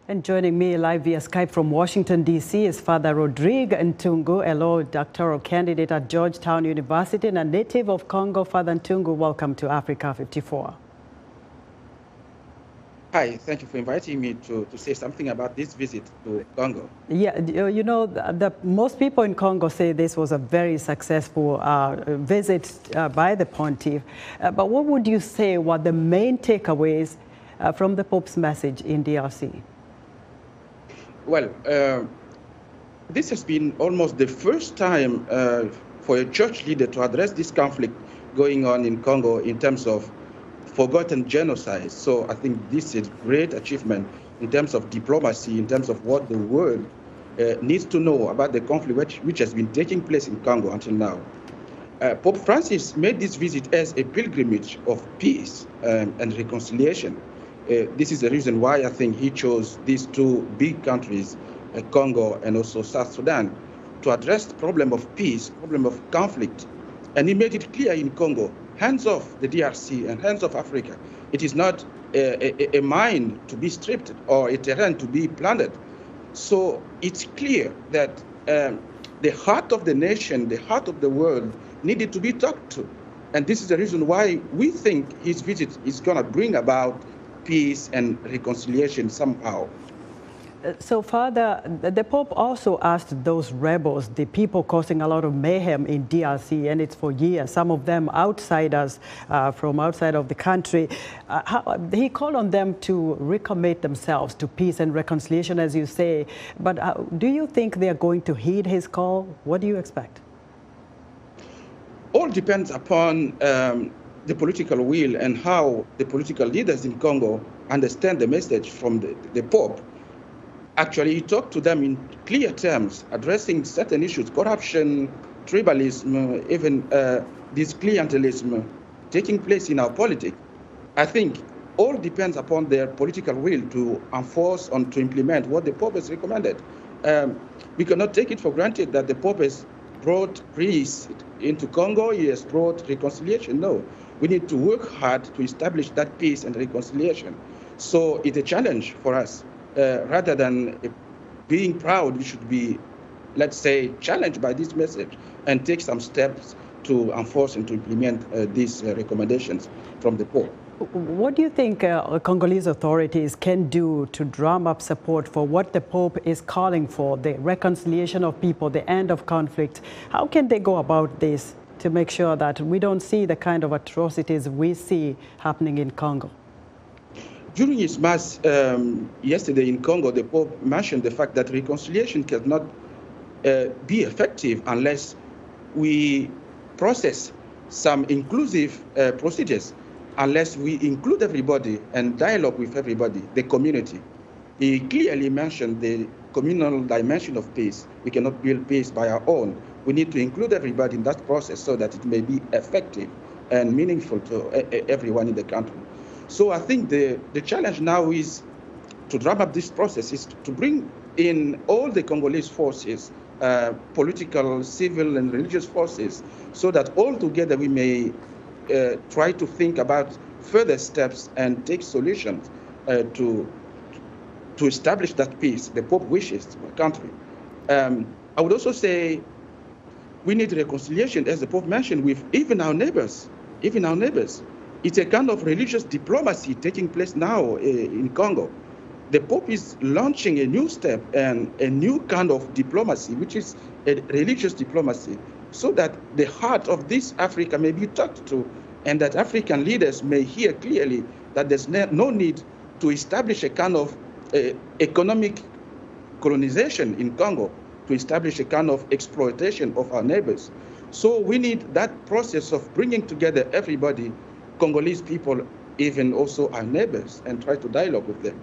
And joining me live via Skype from Washington, D.C. is Father Rodrigue Ntungu, a law doctoral candidate at Georgetown University and a native of Congo. Father Ntungu, welcome to Africa 54. Hi, thank you for inviting me to say something about this visit to Congo. Yeah, most people in Congo say this was a very successful visit by the pontiff. But what would you say were the main takeaways from the Pope's message in DRC? Well, this has been almost the first time for a church leader to address this conflict going on in Congo in terms of forgotten genocide. So I think this is a great achievement in terms of diplomacy, in terms of what the world needs to know about the conflict which has been taking place in Congo until now. Pope Francis made this visit as a pilgrimage of peace and reconciliation. This is the reason why I think he chose these two big countries, Congo and also South Sudan, to address the problem of peace, problem of conflict. And he made it clear in Congo, hands off the DRC and hands off Africa. It is not a mine to be stripped or a terrain to be planted. So it's clear that the heart of the nation, the heart of the world needed to be talked to. And this is the reason why we think his visit is going to bring about peace and reconciliation somehow. So, Father, the Pope also asked those rebels, the people causing a lot of mayhem in DRC, and it's for years, some of them outsiders from outside of the country. He called on them to recommit themselves to peace and reconciliation, as you say. But do you think they are going to heed his call? What do you expect? All depends upon the political will and how the political leaders in Congo understand the message from the Pope. Actually, he talked to them in clear terms, addressing certain issues, corruption, tribalism, even this clientelism taking place in our politics. I think all depends upon their political will to enforce and to implement what the Pope has recommended. We cannot take it for granted that the Pope has brought peace into Congo, he has brought reconciliation. No, we need to work hard to establish that peace and reconciliation. So it's a challenge for us. Rather than being proud, we should be, let's say, challenged by this message and take some steps to enforce and to implement these recommendations from the Pope. What do you think Congolese authorities can do to drum up support for what the Pope is calling for, the reconciliation of people, the end of conflict? How can they go about this to make sure that we don't see the kind of atrocities we see happening in Congo? During his Mass yesterday in Congo, the Pope mentioned the fact that reconciliation cannot be effective unless we process some inclusive procedures, unless we include everybody and dialogue with everybody, the community. He clearly mentioned the communal dimension of peace. We cannot build peace by our own. We need to include everybody in that process so that it may be effective and meaningful to everyone in the country. So I think the challenge now is to drum up this process, is to bring in all the Congolese forces, political, civil, and religious forces, so that all together we may try to think about further steps and take solutions to establish that peace the Pope wishes for the country. I would also say we need reconciliation, as the Pope mentioned, with even our neighbors. It's a kind of religious diplomacy taking place now in Congo. The Pope is launching a new step and a new kind of diplomacy, which is a religious diplomacy, so that the heart of this Africa may be talked to, and that African leaders may hear clearly that there's no need to establish a kind of economic colonization in Congo, to establish a kind of exploitation of our neighbors. So we need that process of bringing together everybody, Congolese people, even also our neighbors, and try to dialogue with them.